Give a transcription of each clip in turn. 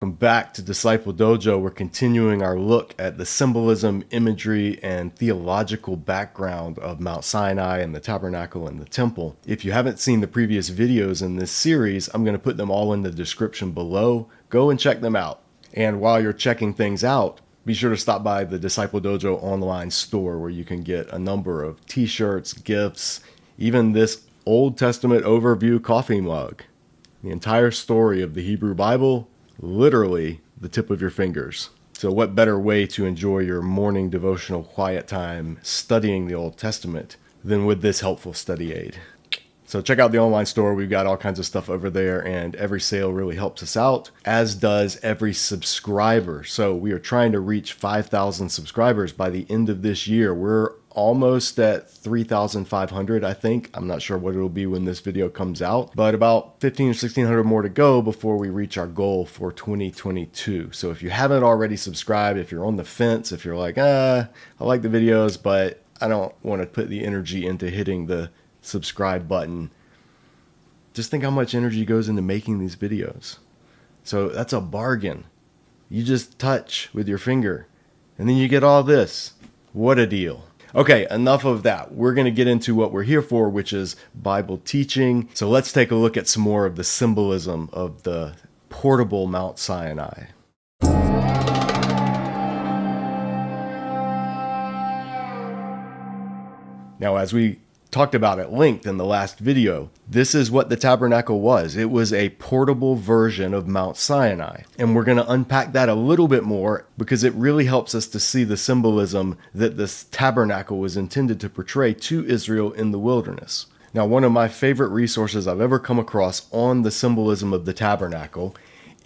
Welcome back to Disciple Dojo. We're continuing our look at the symbolism, imagery, and theological background of Mount Sinai and the Tabernacle and the Temple. If you haven't seen the previous videos in this series, I'm going to put them all in the description below. Go and check them out. And while you're checking things out, be sure to stop by the Disciple Dojo online store where you can get a number of t-shirts, gifts, even this Old Testament overview coffee mug. The entire story of the Hebrew Bible, literally the tip of your fingers. So what better way to enjoy your morning devotional quiet time studying the Old Testament than with this helpful study aid? So check out the online store. We've got all kinds of stuff over there, and every sale really helps us out, as does every subscriber. So we are trying to reach 5,000 subscribers by the end of this year. We're almost at 3,500, I think. I'm not sure what it'll be when this video comes out, but about 1,500 or 1,600 more to go before we reach our goal for 2022. So if you haven't already subscribed, if you're on the fence, if you're like, I like the videos, but I don't want to put the energy into hitting the subscribe button, just think how much energy goes into making these videos. So that's a bargain. You just touch with your finger and then you get all this. What a deal. Okay, enough of that. We're going to get into what we're here for, which is Bible teaching. So let's take a look at some more of the symbolism of the portable Mount Sinai. Now, as we talked about at length in the last video, this is what the tabernacle was. It was a portable version of Mount Sinai. And we're going to unpack that a little bit more because it really helps us to see the symbolism that this tabernacle was intended to portray to Israel in the wilderness. Now, one of my favorite resources I've ever come across on the symbolism of the tabernacle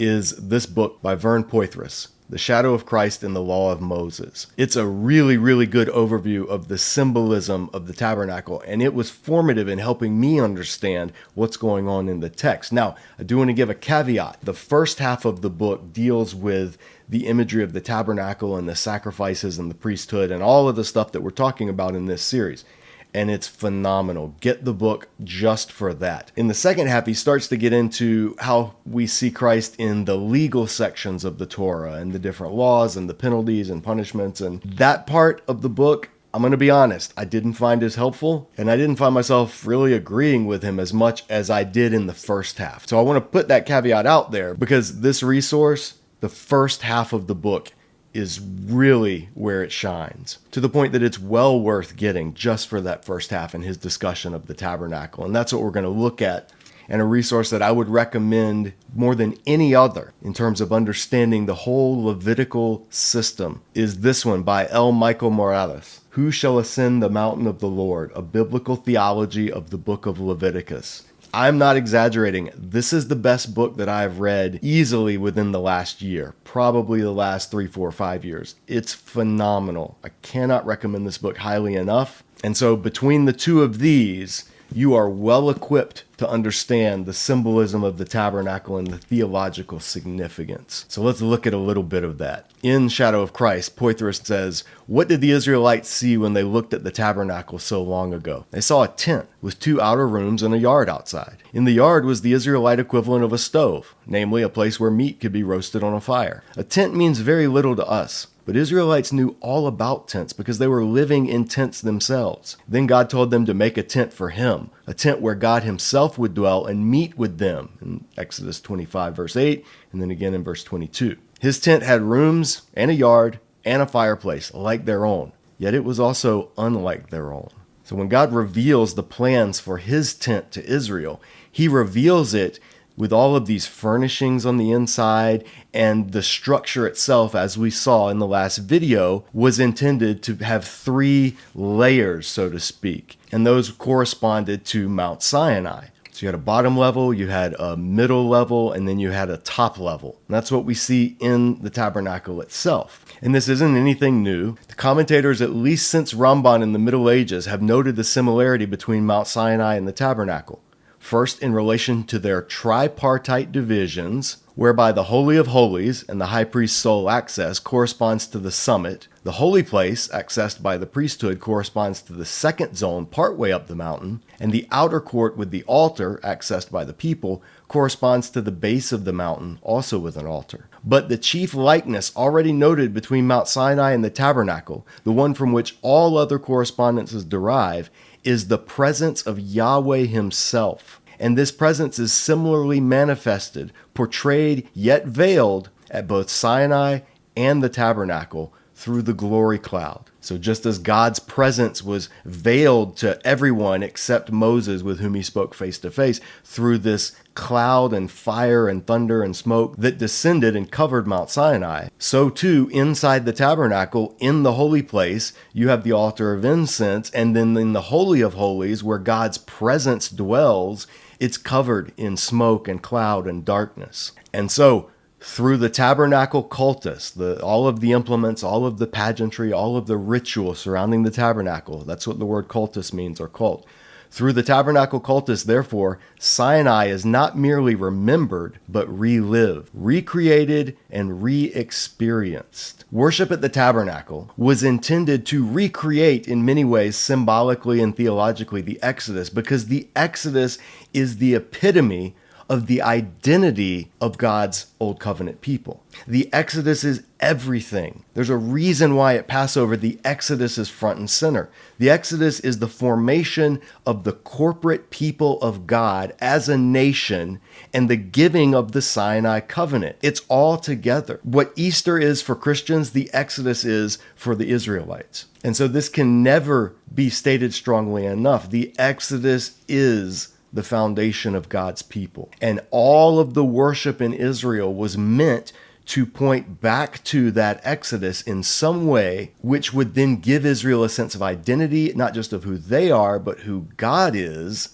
is this book by Vern Poythress, The Shadow of Christ in the Law of Moses. It's a really, really good overview of the symbolism of the tabernacle, and it was formative in helping me understand what's going on in the text. Now, I do want to give a caveat. The first half of the book deals with the imagery of the tabernacle and the sacrifices and the priesthood and all of the stuff that we're talking about in this series. And it's phenomenal. Get the book just for that. In the second half, he starts to get into how we see Christ in the legal sections of the Torah and the different laws and the penalties and punishments. And that part of the book, I'm going to be honest, I didn't find as helpful, and I didn't find myself really agreeing with him as much as I did in the first half. So I want to put that caveat out there because this resource, the first half of the book, is really where it shines, to the point that it's well worth getting just for that first half in his discussion of the tabernacle. And that's what we're going to look at, and a resource that I would recommend more than any other in terms of understanding the whole Levitical system is this one by L. Michael Morales, Who Shall Ascend the Mountain of the Lord? A Biblical Theology of the Book of Leviticus. I'm not exaggerating. This is the best book that I've read easily within the last year, probably the last 3, 4, 5 years. It's phenomenal. I cannot recommend this book highly enough. And so between the two of these, you are well equipped to understand the symbolism of the tabernacle and the theological significance. So let's look at a little bit of that. In Shadow of Christ, Poythress says, what did the Israelites see when they looked at the tabernacle so long ago? They saw a tent with 2 outer rooms and a yard outside. In the yard was the Israelite equivalent of a stove, namely a place where meat could be roasted on a fire. A tent means very little to us. But Israelites knew all about tents because they were living in tents themselves. Then God told them to make a tent for him, a tent where God himself would dwell and meet with them, in Exodus 25, verse 8, and then again in verse 22. His tent had rooms and a yard and a fireplace like their own, yet it was also unlike their own. So when God reveals the plans for his tent to Israel, he reveals it with all of these furnishings on the inside, and the structure itself, as we saw in the last video, was intended to have 3 layers, so to speak. And those corresponded to Mount Sinai. So you had a bottom level, you had a middle level, and then you had a top level. And that's what we see in the tabernacle itself. And this isn't anything new. The commentators, at least since Ramban in the Middle Ages, have noted the similarity between Mount Sinai and the tabernacle. First, in relation to their tripartite divisions, whereby the Holy of Holies and the high priest's sole access corresponds to the summit. The holy place, accessed by the priesthood, corresponds to the second zone partway up the mountain, and the outer court with the altar, accessed by the people, corresponds to the base of the mountain, also with an altar. But the chief likeness already noted between Mount Sinai and the tabernacle, the one from which all other correspondences derive, is the presence of Yahweh himself. And this presence is similarly manifested, portrayed yet veiled at both Sinai and the tabernacle through the glory cloud. So just as God's presence was veiled to everyone except Moses, with whom he spoke face to face, through this cloud and fire and thunder and smoke that descended and covered Mount Sinai, so too inside the tabernacle, in the holy place, you have the altar of incense, and then in the Holy of Holies, where God's presence dwells, it's covered in smoke and cloud and darkness. And so, through the tabernacle cultus, all of the implements, all of the pageantry, all of the ritual surrounding the tabernacle, that's what the word cultus means, or cult. Through the tabernacle cultus, therefore, Sinai is not merely remembered, but relived, recreated, and re-experienced. Worship at the tabernacle was intended to recreate, in many ways, symbolically and theologically, the Exodus, because the Exodus is the epitome of the identity of God's Old Covenant people. The Exodus is everything. There's a reason why at Passover the Exodus is front and center. The Exodus is the formation of the corporate people of God as a nation and the giving of the Sinai covenant. It's all together. What Easter is for Christians, the Exodus is for the Israelites. And so this can never be stated strongly enough. The Exodus is the foundation of God's people. And all of the worship in Israel was meant to point back to that Exodus in some way, which would then give Israel a sense of identity, not just of who they are, but who God is,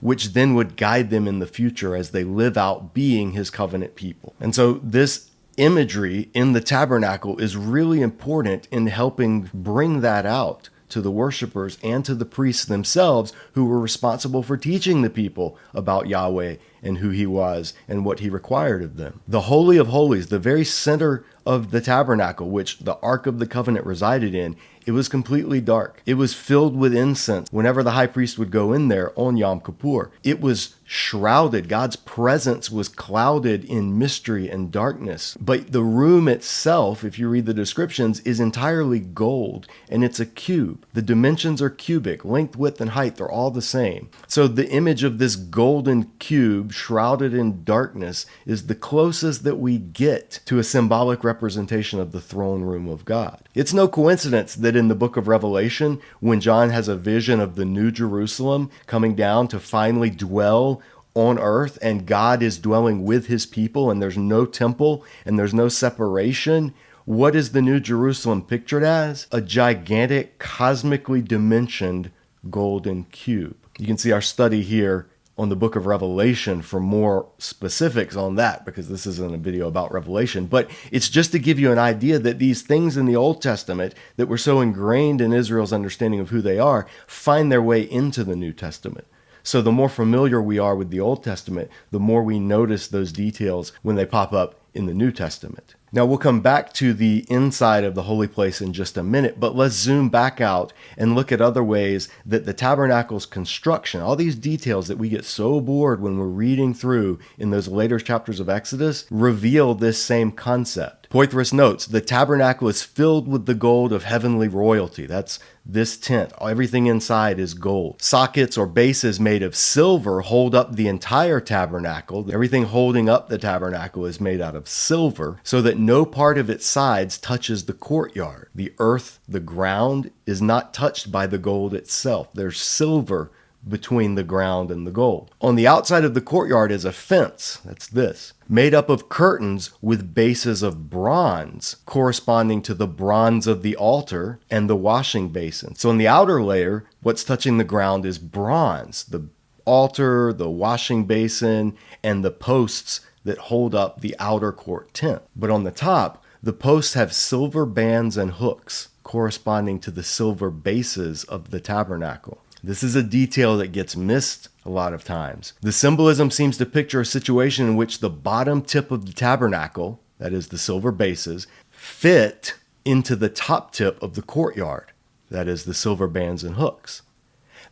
which then would guide them in the future as they live out being his covenant people. And so this imagery in the tabernacle is really important in helping bring that out to the worshipers and to the priests themselves, who were responsible for teaching the people about Yahweh and who he was and what he required of them. The Holy of Holies, the very center of the tabernacle, which the Ark of the Covenant resided in, it was completely dark. It was filled with incense whenever the high priest would go in there on Yom Kippur. It was shrouded. God's presence was clouded in mystery and darkness. But the room itself, if you read the descriptions, is entirely gold, and it's a cube. The dimensions are cubic. Length, width, and height are all the same. So the image of this golden cube shrouded in darkness is the closest that we get to a symbolic representation of the throne room of God. It's no coincidence that in the book of Revelation, when John has a vision of the New Jerusalem coming down to finally dwell on earth, and God is dwelling with his people, and there's no temple and there's no separation, what is the New Jerusalem pictured as? A gigantic, cosmically dimensioned golden cube. You can see our study here on the book of Revelation for more specifics on that, because this isn't a video about Revelation, but it's just to give you an idea that these things in the Old Testament that were so ingrained in Israel's understanding of who they are find their way into the New Testament. So the more familiar we are with the Old Testament, the more we notice those details when they pop up in the New Testament. Now we'll come back to the inside of the holy place in just a minute, but let's zoom back out and look at other ways that the tabernacle's construction, all these details that we get so bored when we're reading through in those later chapters of Exodus, reveal this same concept. Poythress notes, the tabernacle is filled with the gold of heavenly royalty. That's this tent. Everything inside is gold. Sockets or bases made of silver hold up the entire tabernacle. Everything holding up the tabernacle is made out of silver, so that no part of its sides touches the courtyard. The earth, the ground, is not touched by the gold itself. There's silver between the ground and the gold. On the outside of the courtyard is a fence, that's this, made up of curtains with bases of bronze, corresponding to the bronze of the altar and the washing basin. So in the outer layer, what's touching the ground is bronze, the altar, the washing basin, and the posts that hold up the outer court tent. But on the top, the posts have silver bands and hooks, corresponding to the silver bases of the tabernacle. This is a detail that gets missed a lot of times. The symbolism seems to picture a situation in which the bottom tip of the tabernacle, that is the silver bases, fit into the top tip of the courtyard, that is the silver bands and hooks.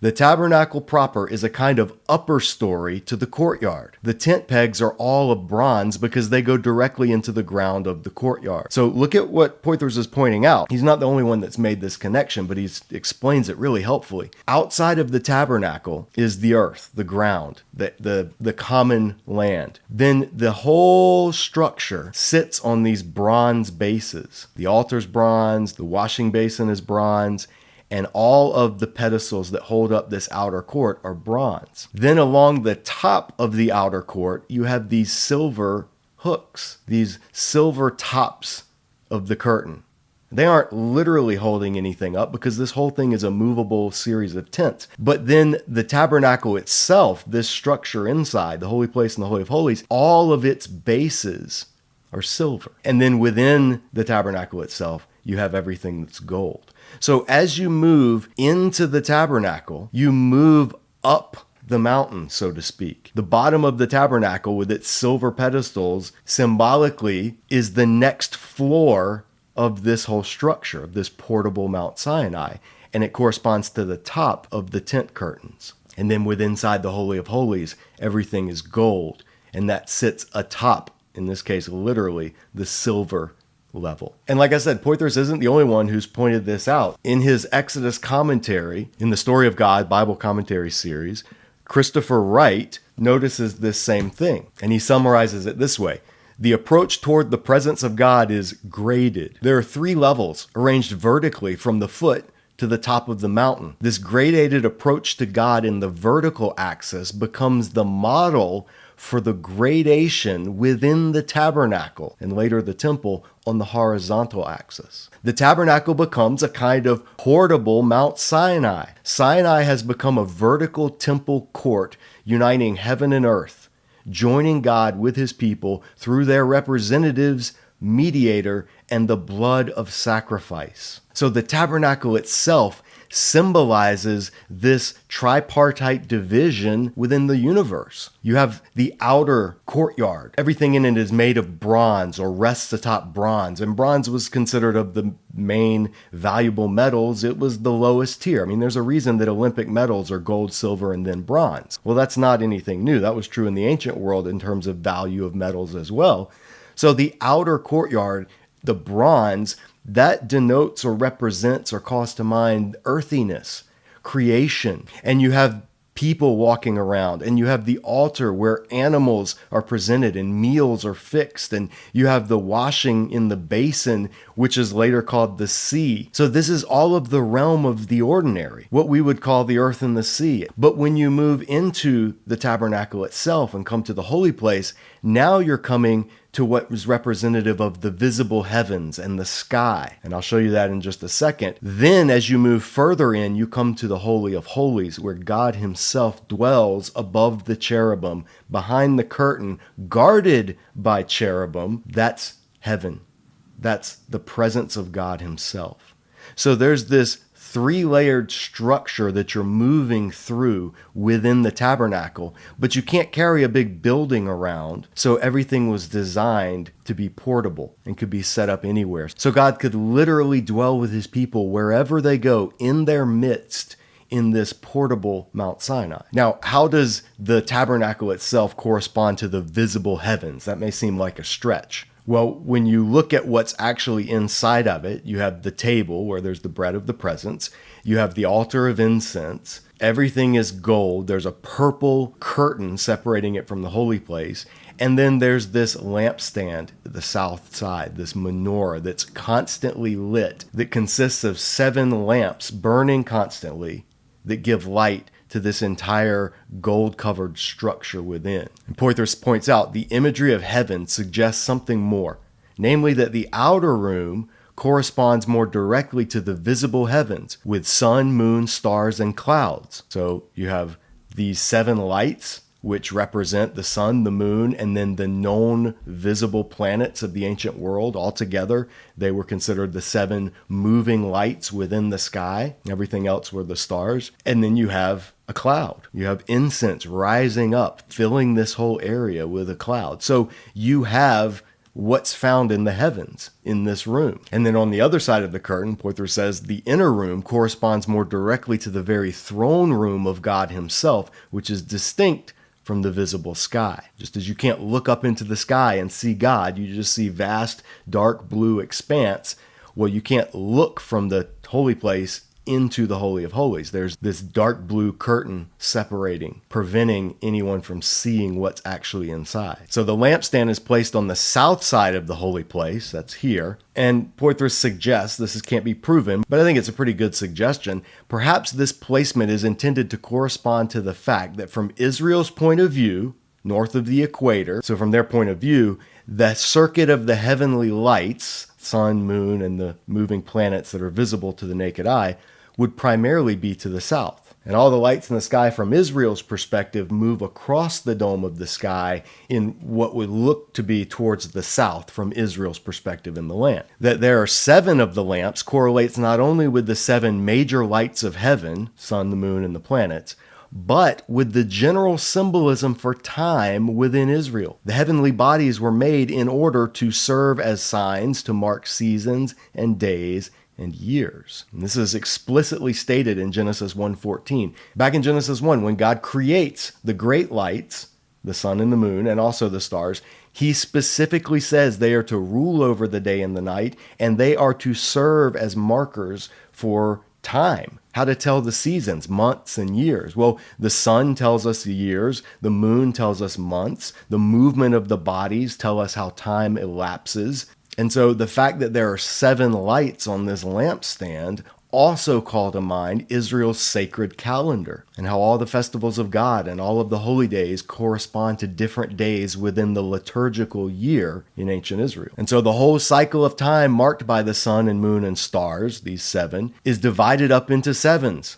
The tabernacle proper is a kind of upper story to the courtyard. The tent pegs are all of bronze because they go directly into the ground of the courtyard. So look at what Poythress is pointing out. He's not the only one that's made this connection, but he explains it really helpfully. Outside of the tabernacle is the earth, the ground, the common land. Then the whole structure sits on these bronze bases. The altar's bronze, the washing basin is bronze, and all of the pedestals that hold up this outer court are bronze. Then along the top of the outer court, you have these silver hooks, these silver tops of the curtain. They aren't literally holding anything up because this whole thing is a movable series of tents. But then the tabernacle itself, this structure inside, the holy place and the Holy of Holies, all of its bases are silver. And then within the tabernacle itself, you have everything that's gold. So as you move into the tabernacle, you move up the mountain, so to speak. The bottom of the tabernacle with its silver pedestals symbolically is the next floor of this whole structure, of this portable Mount Sinai, and it corresponds to the top of the tent curtains. And then inside the Holy of Holies, everything is gold, and that sits atop, in this case, literally, the silver level. And like I said, Poythress isn't the only one who's pointed this out. In his Exodus commentary, in the Story of God Bible Commentary series, Christopher Wright notices this same thing, and he summarizes it this way. The approach toward the presence of God is graded. There are 3 levels arranged vertically from the foot to the top of the mountain. This gradated approach to God in the vertical axis becomes the model for the gradation within the tabernacle and later the temple on the horizontal axis. The tabernacle becomes a kind of portable Mount Sinai. Sinai has become a vertical temple court uniting heaven and earth, joining God with his people through their representatives, mediator, and the blood of sacrifice. So the tabernacle itself symbolizes this tripartite division within the universe. You have the outer courtyard. Everything in it is made of bronze or rests atop bronze. And bronze was considered of the main valuable metals. It was the lowest tier. I mean, there's a reason that Olympic medals are gold, silver, and then bronze. Well, that's not anything new. That was true in the ancient world in terms of value of metals as well. So the outer courtyard, the bronze, that denotes or represents or calls to mind earthiness, creation. And you have people walking around, and you have the altar where animals are presented and meals are fixed, and you have the washing in the basin, which is later called the sea. So this is all of the realm of the ordinary, what we would call the earth and the sea. But when you move into the tabernacle itself and come to the holy place, now you're coming to what was representative of the visible heavens and the sky. And I'll show you that in just a second. Then as you move further in, you come to the Holy of Holies, where God himself dwells above the cherubim, behind the curtain, guarded by cherubim. That's heaven. That's the presence of God himself. So there's this 3-layered structure that you're moving through within the tabernacle, but you can't carry a big building around. So everything was designed to be portable and could be set up anywhere. So God could literally dwell with his people wherever they go, in their midst, in this portable Mount Sinai. Now, how does the tabernacle itself correspond to the visible heavens? That may seem like a stretch. Well, when you look at what's actually inside of it, you have the table where there's the bread of the presence. You have the altar of incense. Everything is gold. There's a purple curtain separating it from the holy place. And then there's this lampstand at the south side, this menorah that's constantly lit, that consists of 7 lamps burning constantly that give light to this entire gold-covered structure within. And Poythress points out the imagery of heaven suggests something more, namely that the outer room corresponds more directly to the visible heavens with sun, moon, stars, and clouds. So you have these 7 lights which represent the sun, the moon, and then the known visible planets of the ancient world. Altogether, they were considered the 7 moving lights within the sky. Everything else were the stars. And then you have a cloud. You have incense rising up, filling this whole area with a cloud. So you have what's found in the heavens in this room. And then on the other side of the curtain, Poythress says the inner room corresponds more directly to the very throne room of God himself, which is distinct from the visible sky. Just as you can't look up into the sky and see God, you just see vast, dark blue expanse. Well, you can't look from the holy place into the Holy of Holies. There's this dark blue curtain separating, preventing anyone from seeing what's actually inside. So the lampstand is placed on the south side of the holy place, that's here, and Poythress suggests, this can't be proven, but I think it's a pretty good suggestion, perhaps this placement is intended to correspond to the fact that from Israel's point of view, north of the equator, so from their point of view, the circuit of the heavenly lights, sun, moon, and the moving planets that are visible to the naked eye, would primarily be to the south. And all the lights in the sky from Israel's perspective move across the dome of the sky in what would look to be towards the south from Israel's perspective in the land. That there are 7 of the lamps correlates not only with the 7 major lights of heaven, sun, the moon, and the planets, but with the general symbolism for time within Israel. The heavenly bodies were made in order to serve as signs to mark seasons and days and years. And this is explicitly stated in Genesis 1:14. Back in Genesis 1, when God creates the great lights, the sun and the moon, and also the stars, he specifically says they are to rule over the day and the night, and they are to serve as markers for time, how to tell the seasons, months, and years. Well, the sun tells us the years, the moon tells us months, the movement of the bodies tell us how time elapses. And so the fact that there are 7 lights on this lampstand also call to mind Israel's sacred calendar and how all the festivals of God and all of the holy days correspond to different days within the liturgical year in ancient Israel. And so the whole cycle of time marked by the sun and moon and stars, these 7, is divided up into 7s.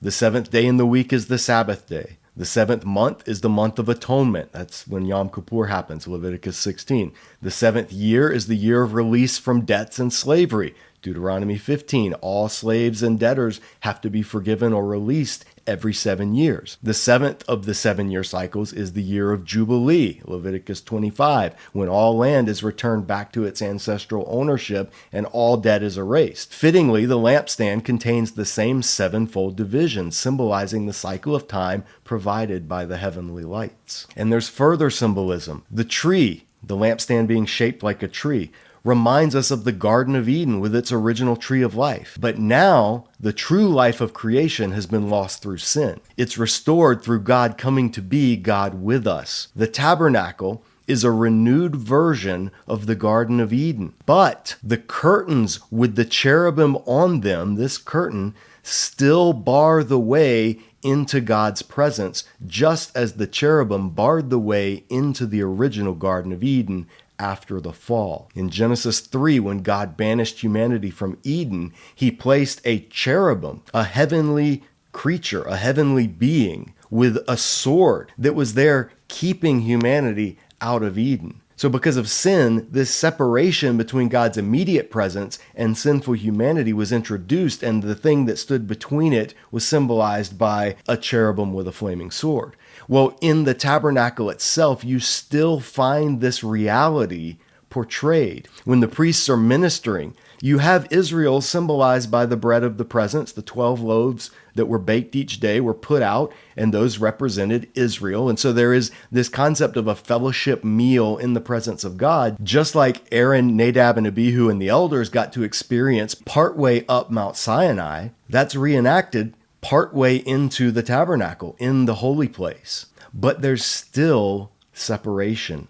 The 7th day in the week is the Sabbath day. The 7th month is the month of atonement. That's when Yom Kippur happens, Leviticus 16. The 7th year is the year of release from debts and slavery, Deuteronomy 15. All slaves and debtors have to be forgiven or released every 7 years. The 7th of the 7-year cycles is the year of Jubilee, Leviticus 25, when all land is returned back to its ancestral ownership and all debt is erased. Fittingly, the lampstand contains the same 7-fold division, symbolizing the cycle of time provided by the heavenly lights. And there's further symbolism. The tree, the lampstand being shaped like a tree, reminds us of the Garden of Eden with its original tree of life. But now, the true life of creation has been lost through sin. It's restored through God coming to be God with us. The tabernacle is a renewed version of the Garden of Eden. But the curtains with the cherubim on them, this curtain, still bar the way into God's presence, just as the cherubim barred the way into the original Garden of Eden after the fall. In Genesis 3, when God banished humanity from Eden, he placed a cherubim, a heavenly creature, a heavenly being, with a sword that was there keeping humanity out of Eden. So because of sin, this separation between God's immediate presence and sinful humanity was introduced, and the thing that stood between it was symbolized by a cherubim with a flaming sword. Well, in the tabernacle itself, you still find this reality portrayed. When the priests are ministering, you have Israel symbolized by the bread of the presence. The 12 loaves that were baked each day were put out, and those represented Israel. And so there is this concept of a fellowship meal in the presence of God, just like Aaron, Nadab, and Abihu and the elders got to experience partway up Mount Sinai. That's reenacted partway into the tabernacle, in the holy place. But there's still separation,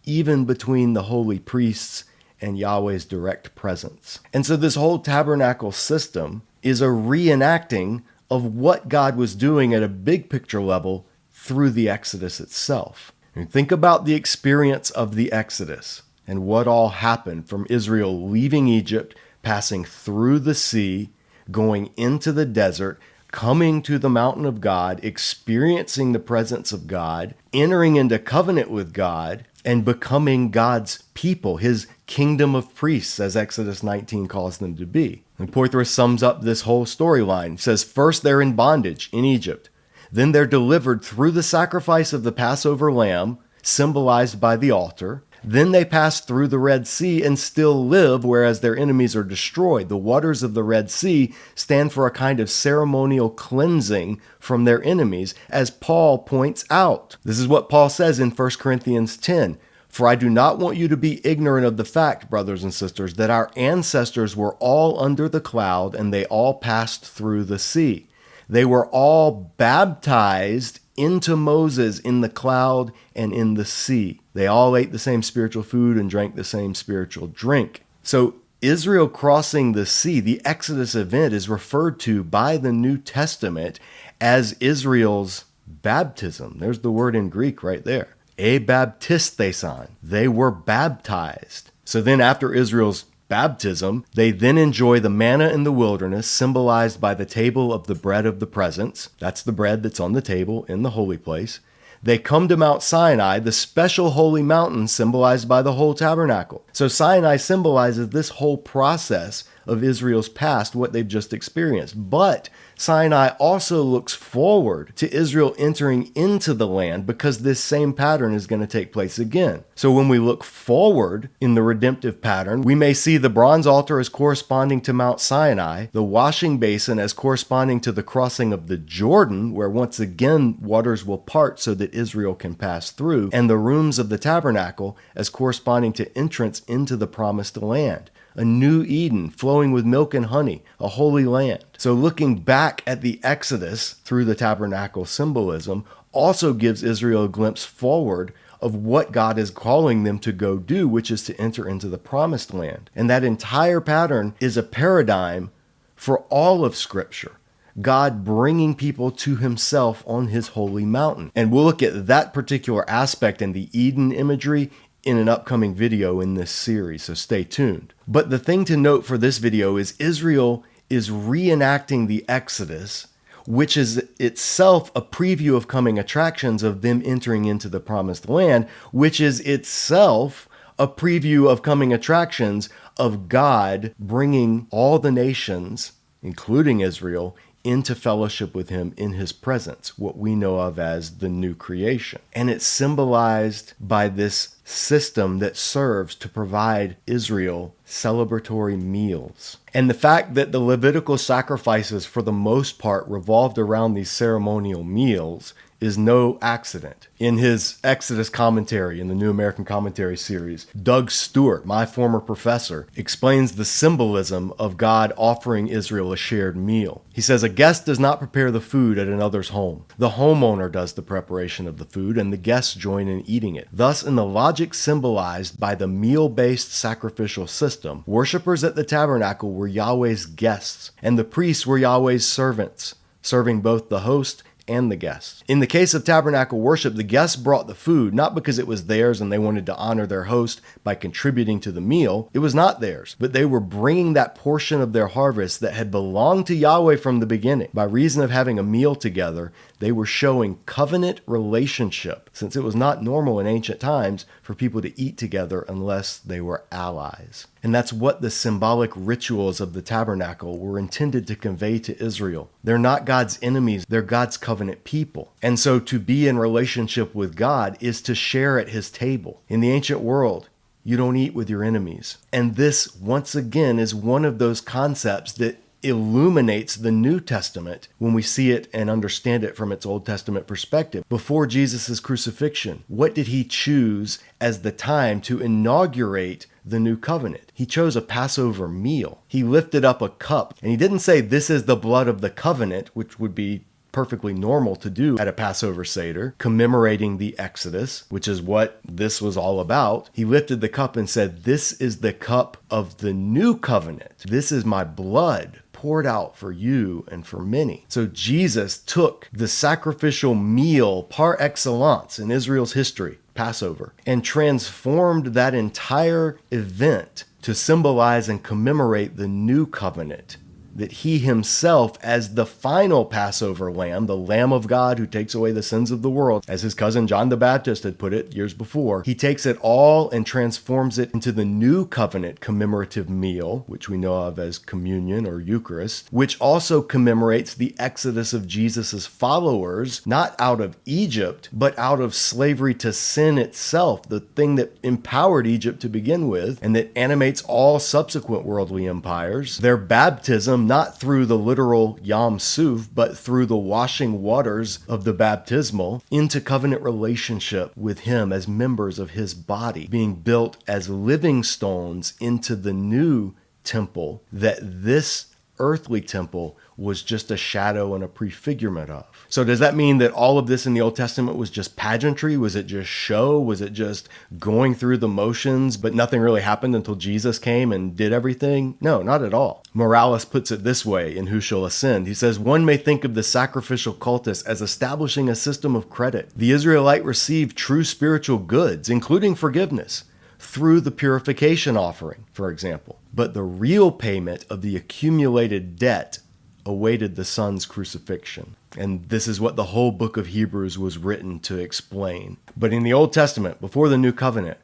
even between the holy priests and Yahweh's direct presence. And so this whole tabernacle system is a reenacting of what God was doing at a big picture level through the Exodus itself. And think about the experience of the Exodus and what all happened from Israel leaving Egypt, passing through the sea, going into the desert, coming to the mountain of God, experiencing the presence of God, entering into covenant with God, and becoming God's people, his kingdom of priests, as Exodus 19 calls them to be. And Poythress sums up this whole storyline. He says, first they're in bondage in Egypt. Then they're delivered through the sacrifice of the Passover lamb, symbolized by the altar. Then they pass through the Red Sea and still live, whereas their enemies are destroyed. The waters of the Red Sea stand for a kind of ceremonial cleansing from their enemies, as Paul points out. This is what Paul says in 1 Corinthians 10. For I do not want you to be ignorant of the fact, brothers and sisters, that our ancestors were all under the cloud and they all passed through the sea. They were all baptized into Moses in the cloud and in the sea. They all ate the same spiritual food and drank the same spiritual drink. So Israel crossing the sea, the Exodus event, is referred to by the New Testament as Israel's baptism. There's the word in Greek right there. Ebaptistesan. They were baptized. So then after Israel's baptism, they then enjoy the manna in the wilderness, symbolized by the table of the bread of the presence. That's the bread that's on the table in the holy place. They come to Mount Sinai, the special holy mountain symbolized by the whole tabernacle. So Sinai symbolizes this whole process of Israel's past, what they've just experienced. But Sinai also looks forward to Israel entering into the land, because this same pattern is going to take place again. So when we look forward in the redemptive pattern, we may see the bronze altar as corresponding to Mount Sinai, the washing basin as corresponding to the crossing of the Jordan, where once again waters will part so that Israel can pass through, and the rooms of the tabernacle as corresponding to entrance into the promised land. A new Eden flowing with milk and honey, a holy land. So looking back at the Exodus through the tabernacle symbolism also gives Israel a glimpse forward of what God is calling them to go do, which is to enter into the promised land. And that entire pattern is a paradigm for all of Scripture. God bringing people to himself on his holy mountain. And we'll look at that particular aspect and the Eden imagery in an upcoming video in this series, so stay tuned. But the thing to note for this video is Israel is reenacting the Exodus, which is itself a preview of coming attractions of them entering into the promised land, which is itself a preview of coming attractions of God bringing all the nations, including Israel, into fellowship with him in his presence, what we know of as the new creation. And it's symbolized by this system that serves to provide Israel celebratory meals. And the fact that the Levitical sacrifices for the most part revolved around these ceremonial meals is no accident. In his Exodus commentary in the New American Commentary series, Doug Stewart, my former professor, explains the symbolism of God offering Israel a shared meal. He says, a guest does not prepare the food at another's home. The homeowner does the preparation of the food, and the guests join in eating it. Thus, in the logic symbolized by the meal-based sacrificial system, worshipers at the tabernacle were Yahweh's guests, and the priests were Yahweh's servants, serving both the host and the guests. In the case of tabernacle worship, the guests brought the food, not because it was theirs and they wanted to honor their host by contributing to the meal. It was not theirs, but they were bringing that portion of their harvest that had belonged to Yahweh from the beginning. By reason of having a meal together, they were showing covenant relationship, since it was not normal in ancient times for people to eat together unless they were allies. And that's what the symbolic rituals of the tabernacle were intended to convey to Israel. They're not God's enemies, they're God's covenant people. And so to be in relationship with God is to share at his table. In the ancient world, you don't eat with your enemies. And this, once again, is one of those concepts that illuminates the New Testament when we see it and understand it from its Old Testament perspective. Before Jesus' crucifixion, what did he choose as the time to inaugurate the new covenant? He chose a Passover meal. He lifted up a cup, and he didn't say, this is the blood of the covenant, which would be perfectly normal to do at a Passover Seder, commemorating the Exodus, which is what this was all about. He lifted the cup and said, this is the cup of the new covenant. This is my blood poured out for you and for many. So Jesus took the sacrificial meal par excellence in Israel's history, Passover, and transformed that entire event to symbolize and commemorate the new covenant that he himself, as the final Passover lamb, the Lamb of God who takes away the sins of the world, as his cousin John the Baptist had put it years before, he takes it all and transforms it into the new covenant commemorative meal, which we know of as communion or Eucharist, which also commemorates the exodus of Jesus's followers, not out of Egypt, but out of slavery to sin itself, the thing that empowered Egypt to begin with, and that animates all subsequent worldly empires. Their baptism, not through the literal Yam Suf, but through the washing waters of the baptismal, into covenant relationship with him as members of his body, being built as living stones into the new temple that this earthly temple was just a shadow and a prefigurement of. So does that mean that all of this in the Old Testament was just pageantry? Was it just show? Was it just going through the motions, but nothing really happened until Jesus came and did everything? No, not at all. Morales puts it this way in Who Shall Ascend. He says, one may think of the sacrificial cultus as establishing a system of credit. The Israelite received true spiritual goods, including forgiveness, through the purification offering, for example. But the real payment of the accumulated debt awaited the Son's crucifixion. And this is what the whole book of Hebrews was written to explain. But in the Old Testament, before the New Covenant,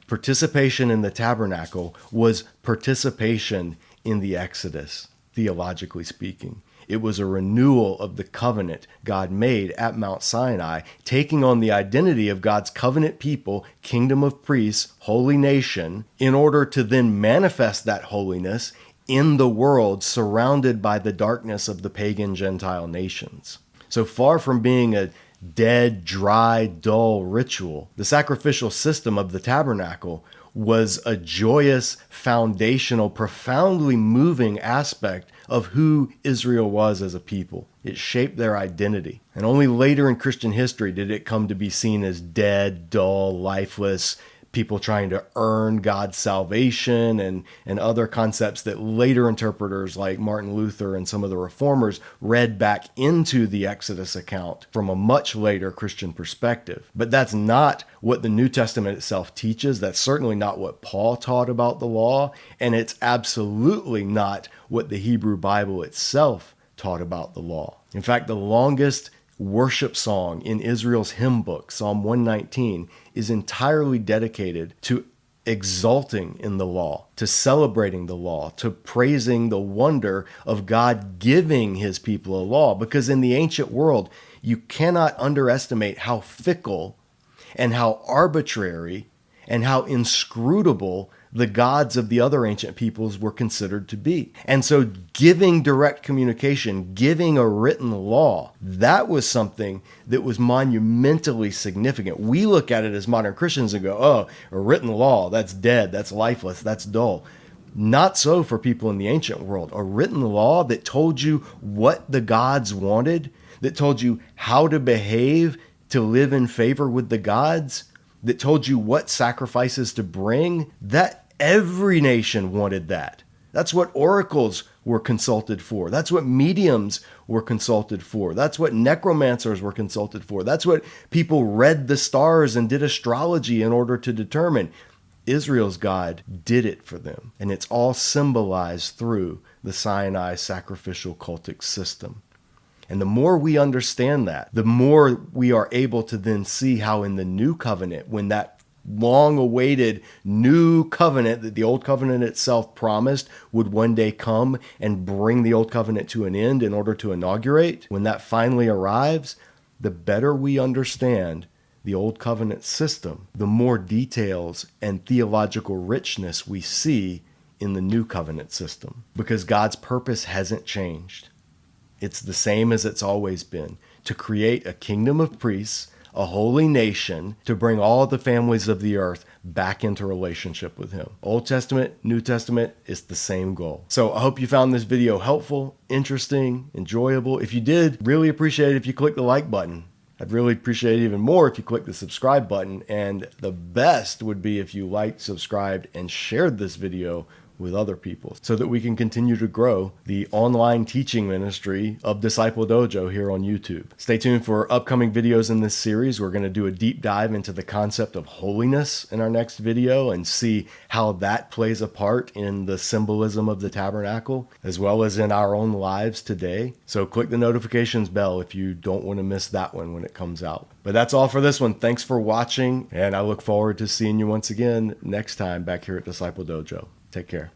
participation in the tabernacle was participation in the Exodus, theologically speaking. It was a renewal of the covenant God made at Mount Sinai, taking on the identity of God's covenant people, kingdom of priests, holy nation, in order to then manifest that holiness in the world surrounded by the darkness of the pagan Gentile nations. So far from being a dead, dry, dull ritual, the sacrificial system of the tabernacle was a joyous, foundational, profoundly moving aspect of who Israel was as a people. It shaped their identity. And only later in Christian history did it come to be seen as dead, dull, lifeless, people trying to earn God's salvation and other concepts that later interpreters like Martin Luther and some of the reformers read back into the Exodus account from a much later Christian perspective. But that's not what the New Testament itself teaches. That's certainly not what Paul taught about the law, and it's absolutely not what the Hebrew Bible itself taught about the law. In fact, the longest worship song in Israel's hymn book, Psalm 119, is entirely dedicated to exulting in the law, to celebrating the law, to praising the wonder of God giving his people a law. Because in the ancient world, you cannot underestimate how fickle and how arbitrary and how inscrutable the gods of the other ancient peoples were considered to be. And so giving direct communication, giving a written law, that was something that was monumentally significant. We look at it as modern Christians and go, oh, a written law, that's dead, that's lifeless, that's dull. Not so for people in the ancient world. A written law that told you what the gods wanted, that told you how to behave to live in favor with the gods, that told you what sacrifices to bring, that every nation wanted that. That's what oracles were consulted for. That's what mediums were consulted for. That's what necromancers were consulted for. That's what people read the stars and did astrology in order to determine. Israel's God did it for them. And it's all symbolized through the Sinai sacrificial cultic system. And the more we understand that, the more we are able to then see how in the new covenant, when that long-awaited new covenant that the old covenant itself promised would one day come and bring the old covenant to an end in order to inaugurate, when that finally arrives, the better we understand the old covenant system, the more details and theological richness we see in the new covenant system. Because God's purpose hasn't changed. It's the same as it's always been, to create a kingdom of priests, a holy nation, to bring all the families of the earth back into relationship with him. Old Testament, New Testament, it's the same goal. So I hope you found this video helpful, interesting, enjoyable. If you did, really appreciate it if you click the like button. I'd really appreciate it even more if you click the subscribe button. And the best would be if you liked, subscribed, and shared this video with other people so that we can continue to grow the online teaching ministry of Disciple Dojo here on YouTube. Stay tuned for upcoming videos in this series. We're going to do a deep dive into the concept of holiness in our next video and see how that plays a part in the symbolism of the tabernacle, as well as in our own lives today. So click the notifications bell if you don't want to miss that one when it comes out. But that's all for this one. Thanks for watching, and I look forward to seeing you once again next time back here at Disciple Dojo. Take care.